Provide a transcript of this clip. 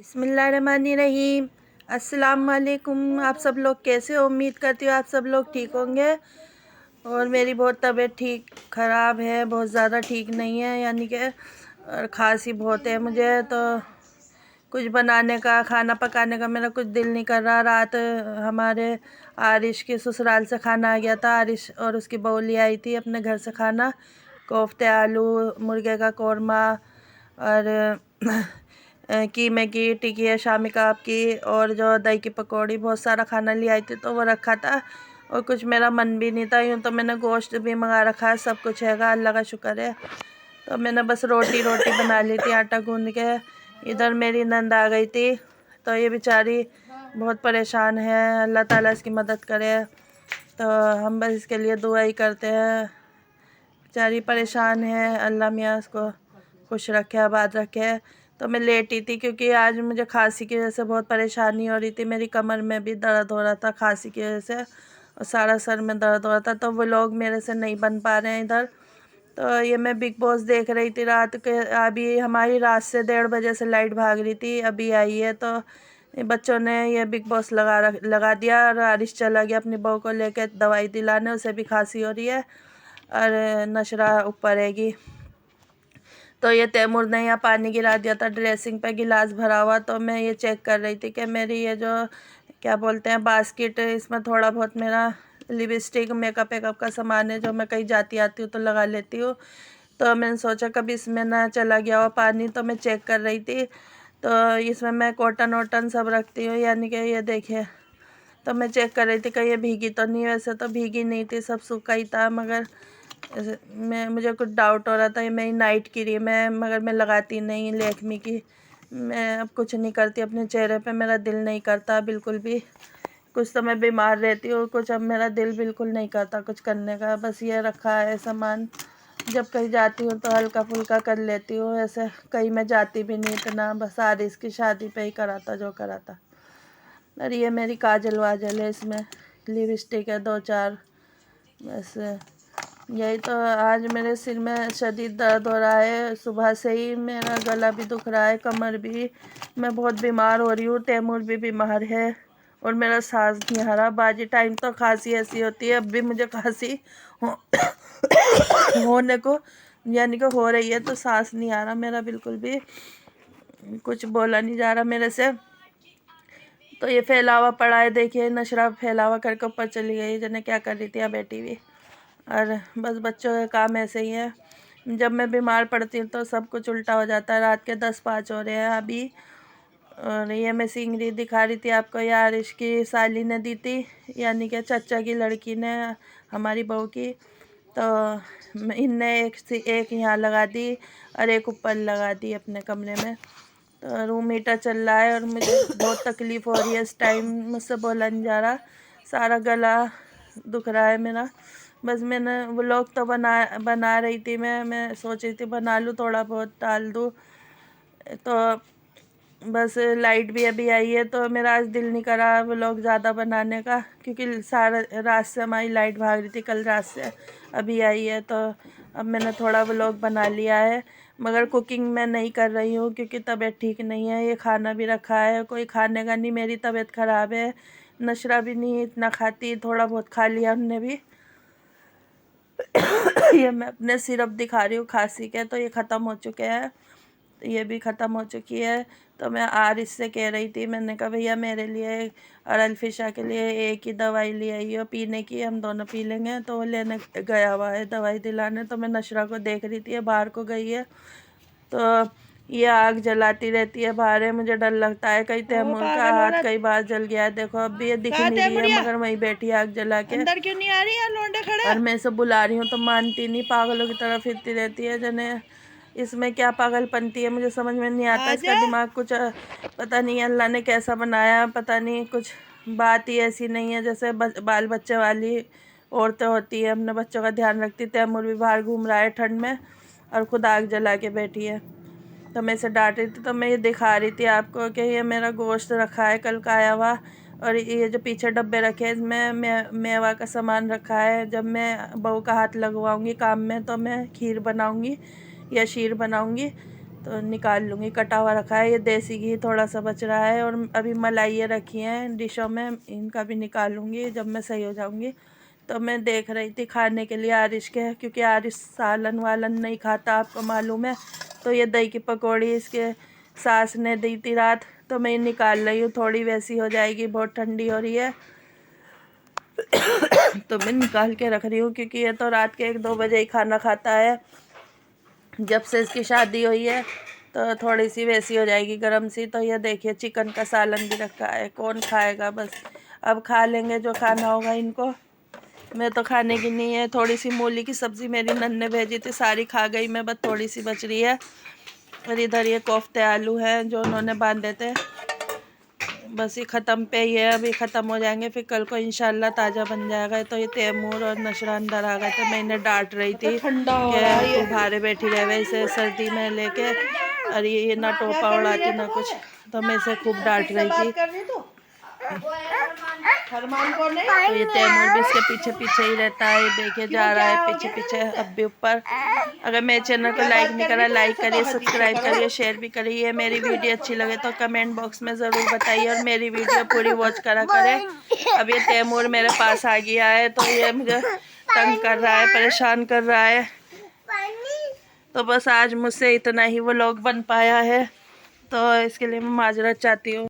बिस्मिल्लाहिर्रहमानिर्रहीम। अस्सलाम वालेकुम। आप सब लोग कैसे हो? उम्मीद करती हूँ आप सब लोग ठीक होंगे। और मेरी बहुत तबीयत ख़राब है, बहुत ज़्यादा ठीक नहीं है, यानी कि और खांसी बहुत है मुझे। तो कुछ बनाने का, खाना पकाने का मेरा कुछ दिल नहीं कर रहा। रात हमारे आरिश के ससुराल से खाना आ गया था। आरिश और उसकी बहू ले आई थी अपने घर से खाना, कोफ्ते, आलू, मुर्गे का कौरमा और कीमे की टिकिया, शामी कबाब की और जो दही की पकौड़ी, बहुत सारा खाना ले आई थी। तो वो रखा था और कुछ मेरा मन भी नहीं था। यूँ तो मैंने गोश्त भी मंगा रखा है, सब कुछ हैगा, अल्लाह का शुक्र है। तो मैंने बस रोटी बना ली थी आटा गूंद के। इधर मेरी नंद आ गई थी, तो ये बेचारी बहुत परेशान है, अल्लाह ताला इसकी मदद करे। तो हम बस इसके लिए दुआ ही करते हैं। बेचारी परेशान है, अल्लाह मियाँ उसको खुश रखे, आबाद रखे। तो मैं लेटी थी क्योंकि आज मुझे खांसी की वजह से बहुत परेशानी हो रही थी। मेरी कमर में भी दर्द हो रहा था खांसी की वजह से, और सारा सर में दर्द हो रहा था। तो वो लोग मेरे से नहीं बन पा रहे हैं इधर। तो ये मैं बिग बॉस देख रही थी रात के। अभी हमारी रात से 1:30 बजे से लाइट भाग रही थी, अभी आई है। तो ये बच्चों ने ये बिग बॉस लगा दिया और आरिश चला गया अपनी बहू को लेकर दवाई दिलाने, उसे भी खांसी हो रही है और नशरा ऊपर रहेगी। तो ये तैमूर ने यहाँ पानी गिरा दिया था ड्रेसिंग पे, गिलास भरा हुआ। तो मैं ये चेक कर रही थी कि मेरी ये जो क्या बोलते हैं बास्केट, इसमें थोड़ा बहुत मेरा लिपस्टिक, मेकअप वेकअप का सामान है जो मैं कहीं जाती आती हूँ तो लगा लेती हूँ। तो मैंने सोचा कभी इसमें ना चला गया हो पानी, तो मैं चेक कर रही थी। तो इसमें मैं कॉटन वॉटन सब रखती हूँ, यानी कि ये देखिए। तो मैं चेक कर रही थी कहीं ये भीगी तो नहीं। वैसे तो भीगी नहीं थी, सब सूखा ही था, मगर मुझे कुछ डाउट हो रहा था। ये मेरी नाइट क्रीम है, मगर मैं लगाती नहीं लैक्मे की। मैं अब कुछ नहीं करती अपने चेहरे पे, मेरा दिल नहीं करता बिल्कुल भी। कुछ तो मैं बीमार रहती हूँ, कुछ अब मेरा दिल बिल्कुल नहीं करता कुछ करने का। बस ये रखा है सामान, जब कहीं जाती हूँ तो हल्का फुल्का कर लेती हूँ। ऐसे कहीं मैं जाती भी नहीं इतना, बस आरिस की शादी पे ही करा था जो करा था। और ये मेरी काजल वाजल है, इसमें लिपस्टिक है 2-4, बस यही। तो आज मेरे सिर में शदीद दर्द हो रहा है, सुबह से ही मेरा गला भी दुख रहा है, कमर भी। मैं बहुत बीमार हो रही हूँ, तैमूर भी बीमार है और मेरा सांस नहीं आ रहा। बाजी टाइम तो खांसी ऐसी होती है, अब भी मुझे खांसी हो, होने को यानी कि हो रही है। तो सांस नहीं आ रहा मेरा बिल्कुल भी, कुछ बोला नहीं जा रहा मेरे से। तो ये फैलावा पड़ा है, देखिए नशरा फैलावा करके ऊपर चली गई, जने क्या कर रही थी यहाँ बैठी हुई। और बस बच्चों के काम ऐसे ही है, जब मैं बीमार पड़ती हूँ तो सब कुछ उल्टा हो जाता है। रात के 10-5 हो रहे हैं अभी। और ये मैं सिंगरी दिखा रही थी आपको, यार इसकी साली ने दी थी, यानी कि चाचा की लड़की ने, हमारी बहू की। तो इनने एक यहाँ लगा दी और एक ऊपर लगा दी अपने कमरे में। तो रूम हीटर चल रहा है और मुझे बहुत तकलीफ़ हो रही है इस टाइम, मुझसे बोला नहीं जा रहा, सारा गला दुख रहा है मेरा। बस मैंने व्लॉग तो बना रही थी, मैं सोच रही थी बना लूँ, थोड़ा बहुत डाल दूँ। तो बस लाइट भी अभी आई है, तो मेरा आज दिल नहीं करा व्लॉग ज़्यादा बनाने का, क्योंकि सारा रात से हमारी लाइट भाग रही थी, कल रात से अभी आई है। तो अब मैंने थोड़ा व्लॉग बना लिया है, मगर कुकिंग मैं नहीं कर रही हूँ क्योंकि तबीयत ठीक नहीं है। ये खाना भी रखा है, कोई खाने का नहीं, मेरी तबीयत ख़राब है। नशरा भी नहीं इतना खाती, थोड़ा बहुत खा लिया हमने भी। ये मैं अपने सिरप दिखा रही हूँ खांसी के, तो ये ख़त्म हो चुके हैं, ये भी ख़त्म हो चुकी है। तो मैं आरिस से कह रही थी, मैंने कहा भैया मेरे लिए और अल्फिशा के लिए एक ही दवाई ले आई हो पीने की, हम दोनों पी लेंगे। तो वो लेने गया हुआ है दवाई दिलाने। तो मैं नशरा को देख रही थी, बाहर को गई है। तो ये आग जलाती रहती है बाहर है, मुझे डर लगता है कहीं तैमूर का हाथ कई बार जल गया है। देखो अब भी ये दिख नहीं रही है, मगर वहीं बैठी आग जला के। अंदर क्यों नहीं आ रही है लौंडे खड़े? और मैं इसे बुला रही हूँ तो मानती नहीं, पागलों की तरह फिरती रहती है। जने इसमें क्या पागलपंती है, मुझे समझ में नहीं आता। इसका दिमाग कुछ पता नहीं अल्लाह ने कैसा बनाया, पता नहीं, कुछ बात ही ऐसी नहीं है जैसे बाल बच्चे वाली औरतें होती है, अपने बच्चों का ध्यान रखती। तैमूर भी बाहर घूम रहा है ठंड में और खुद आग जला के बैठी है। तो मैं इसे डांट रही थी, तो मैं ये दिखा रही थी आपको कि ये मेरा गोश्त रखा है कल का आया हुआ, और ये जो पीछे डब्बे रखे हैं इसमें मेवा का सामान रखा है। जब मैं बहू का हाथ लगवाऊंगी काम में तो मैं खीर बनाऊंगी या शीर बनाऊंगी। तो निकाल लूँगी। कटा हुआ रखा है, ये देसी घी थोड़ा सा बच रहा है और अभी मलाई रखी हैं डिशों में, इनका भी निकालूँगी जब मैं सही हो जाऊँगी। तो मैं देख रही थी खाने के लिए आरिश के, क्योंकि आरिश सालन वालन नहीं खाता, आपको मालूम है। तो ये दही की पकौड़ी इसके सास ने दी थी रात, तो मैं निकाल रही हूँ, थोड़ी वैसी हो जाएगी, बहुत ठंडी हो रही है। तो मैं निकाल के रख रही हूँ, क्योंकि ये तो रात के 1-2 बजे ही खाना खाता है। जब से इसकी शादी हुई है तो थोड़ी सी वैसी हो जाएगी गरम सी। तो ये देखिए चिकन का सालन भी रखा है, कौन खाएगा, बस अब खा लेंगे जो खाना होगा इनको। मैं तो खाने की नहीं है। थोड़ी सी मूली की सब्ज़ी मेरी नन ने भेजी थी, सारी खा गई मैं, बस थोड़ी सी बच रही है। और इधर ये कोफ्ते आलू हैं जो उन्होंने बांधे थे, बस ये ख़त्म पे ही है, अभी ख़त्म हो जाएंगे, फिर कल को इंशाल्लाह ताज़ा बन जाएगा। तो ये तैमूर और नशरा अंदर आ गए थे, मैं इन्हें डांट रही थी कि तू बाहर बैठी रहे वैसे सर्दी में लेके, और ये ना टोपा उड़ाती ना कुछ, तो मैं इसे खूब डांट रही थी। तो ये तैमूर भी इसके पीछे पीछे ही रहता है, देखिए जा रहा है पीछे पीछे अब भी ऊपर। अगर मेरे चैनल को लाइक नहीं करा, लाइक करिए, सब्सक्राइब करिए, शेयर भी करिए। मेरी वीडियो अच्छी लगे तो कमेंट बॉक्स में ज़रूर बताइए और मेरी वीडियो पूरी वॉच करा करें। अब ये तैमूर मेरे पास आ गया है, तो ये मुझे तंग कर रहा है, परेशान कर रहा है। तो बस आज मुझसे इतना ही व्लॉग बन पाया है, तो इसके लिए मैं माजरत चाहती हूँ।